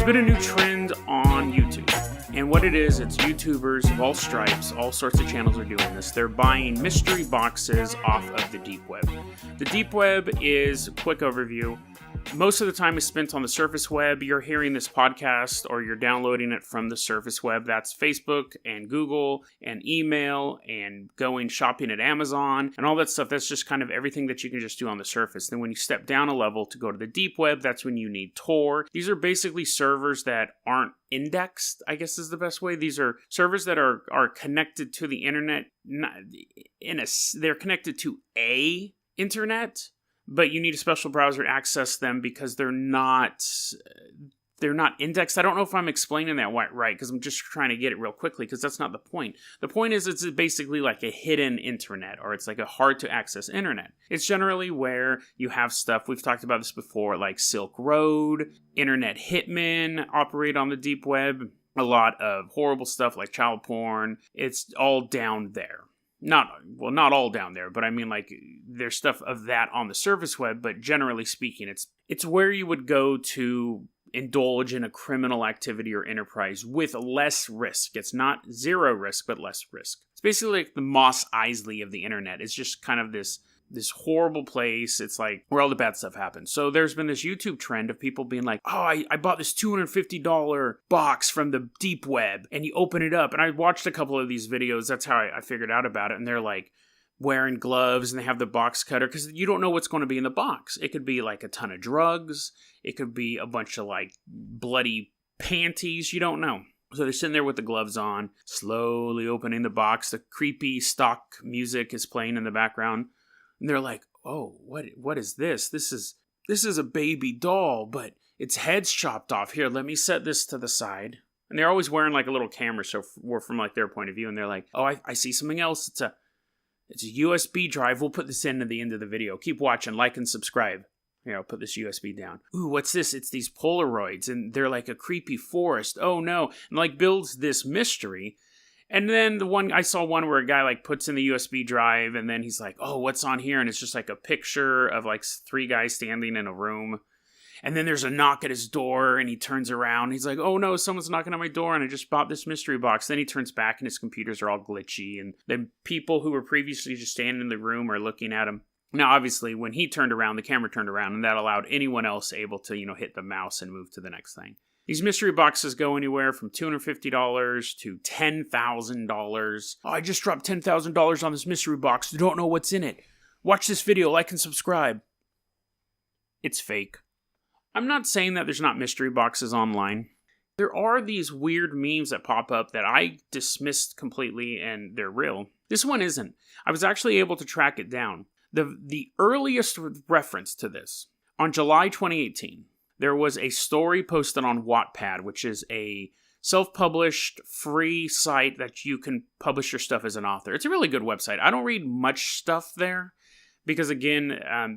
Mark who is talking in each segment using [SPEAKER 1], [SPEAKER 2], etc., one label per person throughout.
[SPEAKER 1] been a new trend on YouTube. And what it is, it's YouTubers of all stripes, all sorts of channels are doing this. They're buying mystery boxes off of the deep web. The deep web is, quick overview, most of the time is spent on the surface web. You're hearing this podcast or you're downloading it from the surface web. That's Facebook and Google and email and going shopping at Amazon and all that stuff. That's just kind of everything that you can just do on the surface. Then when you step down a level to go to the deep web, that's when you need Tor. These are basically servers that aren't indexed, I guess is the best way. These are servers that are connected to the internet. They're connected to a internet, but you need a special browser to access them because they're not indexed. I don't know if I'm explaining that right, because I'm just trying to get it real quickly, because that's not the point. The point is it's basically like a hidden internet, or it's like a hard to access internet. It's generally where you have stuff, we've talked about this before, like Silk Road, internet hitmen operate on the deep web, a lot of horrible stuff like child porn. It's all down there. Not all down there, but I mean, like, there's stuff of that on the surface web, but generally speaking, it's where you would go to indulge in a criminal activity or enterprise with less risk. It's not zero risk, but less risk. It's basically like the Mos Eisley of the internet. It's just kind of this horrible place. It's like where all the bad stuff happens. So there's been this YouTube trend of people being like, oh, I bought this $250 box from the deep web, and you open it up. And I watched a couple of these videos. That's how I figured out about it. And they're like wearing gloves and they have the box cutter because you don't know what's going to be in the box. It could be like a ton of drugs. It could be a bunch of like bloody panties. You don't know. So they're sitting there with the gloves on, slowly opening the box. The creepy stock music is playing in the background. And they're like, oh, what is this? This is a baby doll, but its head's chopped off. Here, let me set this to the side. And they're always wearing like a little camera, so we're from like their point of view. And they're like, oh, I see something else. It's a USB drive. We'll put this in at the end of the video. Keep watching, like and subscribe. Here, I'll put this USB down. Ooh, what's this? It's these Polaroids, and they're like a creepy forest. Oh no. And like builds this mystery. And then I saw one where a guy like puts in the USB drive and then he's like, oh, what's on here? And it's just like a picture of like three guys standing in a room. And then there's a knock at his door and he turns around. He's like, oh no, someone's knocking on my door and I just bought this mystery box. Then he turns back and his computers are all glitchy. And then people who were previously just standing in the room are looking at him. Now, obviously, when he turned around, the camera turned around and that allowed anyone else able to, hit the mouse and move to the next thing. These mystery boxes go anywhere from $250 to $10,000. Oh, I just dropped $10,000 on this mystery box. I don't know what's in it. Watch this video, like and subscribe. It's fake. I'm not saying that there's not mystery boxes online. There are these weird memes that pop up that I dismissed completely and they're real. This one isn't. I was actually able to track it down. The earliest reference to this, on July 2018, there was a story posted on Wattpad, which is a self-published free site that you can publish your stuff as an author. It's a really good website. I don't read much stuff there because, again,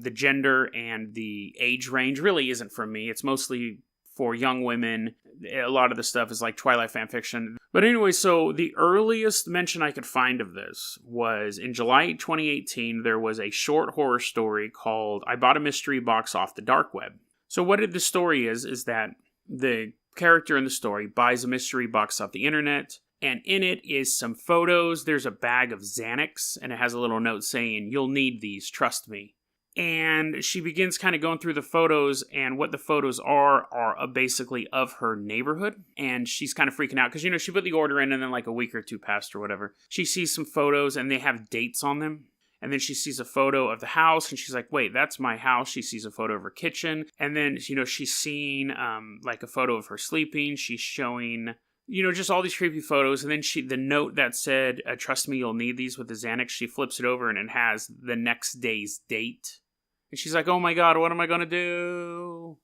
[SPEAKER 1] the gender and the age range really isn't for me. It's mostly for young women. A lot of the stuff is like Twilight fanfiction. But anyway, so the earliest mention I could find of this was in July 2018, there was a short horror story called I Bought a Mystery Box Off the Dark Web. So what the story is that the character in the story buys a mystery box off the internet, and in it is some photos. There's a bag of Xanax, and it has a little note saying, you'll need these, trust me. And she begins kind of going through the photos, and what the photos are basically of her neighborhood. And she's kind of freaking out, because, she put the order in, and then like a week or two passed or whatever. She sees some photos, and they have dates on them. And then she sees a photo of the house, and she's like, wait, that's my house. She sees a photo of her kitchen. And then, she's seen, like, a photo of her sleeping. She's showing, just all these creepy photos. And then the note that said, trust me, you'll need these with the Xanax, she flips it over, and it has the next day's date. And she's like, oh my God, what am I going to do?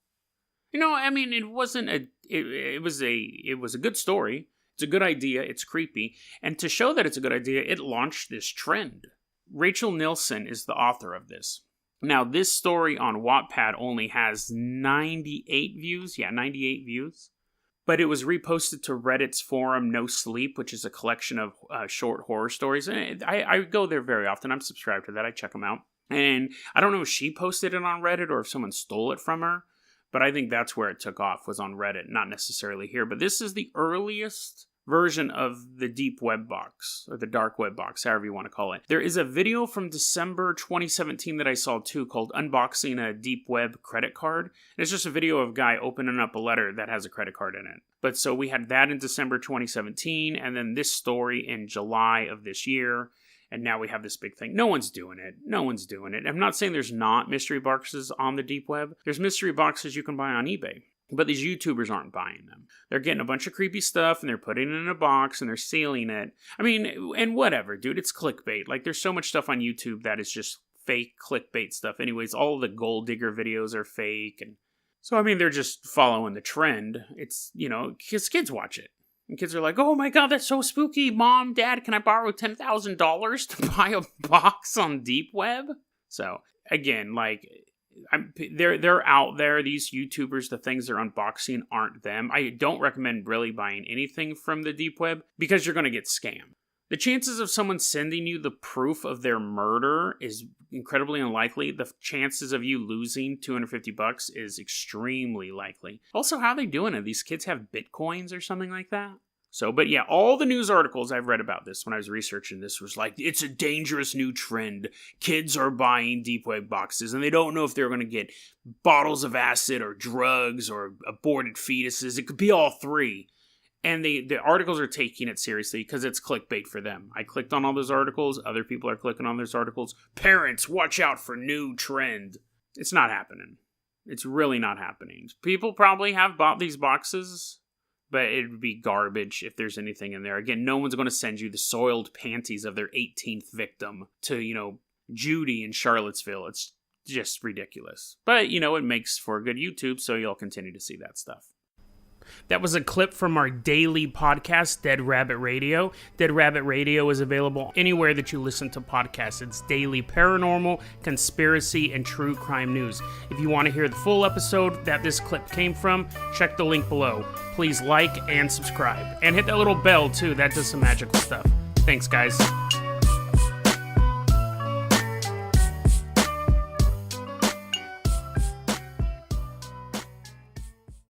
[SPEAKER 1] It wasn't it was a good story. It's a good idea. It's creepy. And to show that it's a good idea, it launched this trend. Rachel Nielsen is the author of this. Now, this story on Wattpad only has 98 views. Yeah, 98 views. But it was reposted to Reddit's forum No Sleep, which is a collection of short horror stories. And I go there very often. I'm subscribed to that. I check them out. And I don't know if she posted it on Reddit or if someone stole it from her. But I think that's where it took off, was on Reddit, not necessarily here. But this is the earliest version of the deep web box, or the dark web box, however you want to call it. There is a video from December 2017 that I saw too, called Unboxing a Deep Web Credit Card. And it's just a video of a guy opening up a letter that has a credit card in it. But so we had that in December 2017, and then this story in July of this year. And now we have this big thing. No one's doing it. No one's doing it. I'm not saying there's not mystery boxes on the deep web. There's mystery boxes you can buy on eBay. But these YouTubers aren't buying them. They're getting a bunch of creepy stuff, and they're putting it in a box, and they're sealing it. I mean, and whatever, dude. It's clickbait. Like, there's so much stuff on YouTube that is just fake clickbait stuff. Anyways, all the gold digger videos are fake. And so, I mean, they're just following the trend. It's, you know, because kids watch it. And kids are like, oh my god, that's so spooky. Mom, Dad, can I borrow $10,000 to buy a box on deep web? So, again, like, they're out there. These YouTubers, the things they're unboxing aren't them. I don't recommend really buying anything from the deep web because you're going to get scammed. The chances of someone sending you the proof of their murder is incredibly unlikely. The chances of you losing $250 is extremely likely. Also, how are they doing it? These kids have bitcoins or something like that? So, but yeah, all the news articles I've read about this when I was researching this was like, it's a dangerous new trend. Kids are buying deep web boxes, and they don't know if they're going to get bottles of acid or drugs or aborted fetuses. It could be all three. And the articles are taking it seriously because it's clickbait for them. I clicked on all those articles. Other people are clicking on those articles. Parents, watch out for new trend. It's not happening. It's really not happening. People probably have bought these boxes, but it would be garbage if there's anything in there. Again, no one's going to send you the soiled panties of their 18th victim to, you know, Judy in Charlottesville. It's just ridiculous. But, you know, it makes for good YouTube, so you'll continue to see that stuff. That was a clip from our daily podcast, Dead Rabbit Radio. Dead Rabbit Radio is available anywhere that you listen to podcasts. It's daily paranormal, conspiracy, and true crime news. If you want to hear the full episode that this clip came from, check the link below. Please like and subscribe. And hit that little bell, too. That does some magical stuff. Thanks, guys.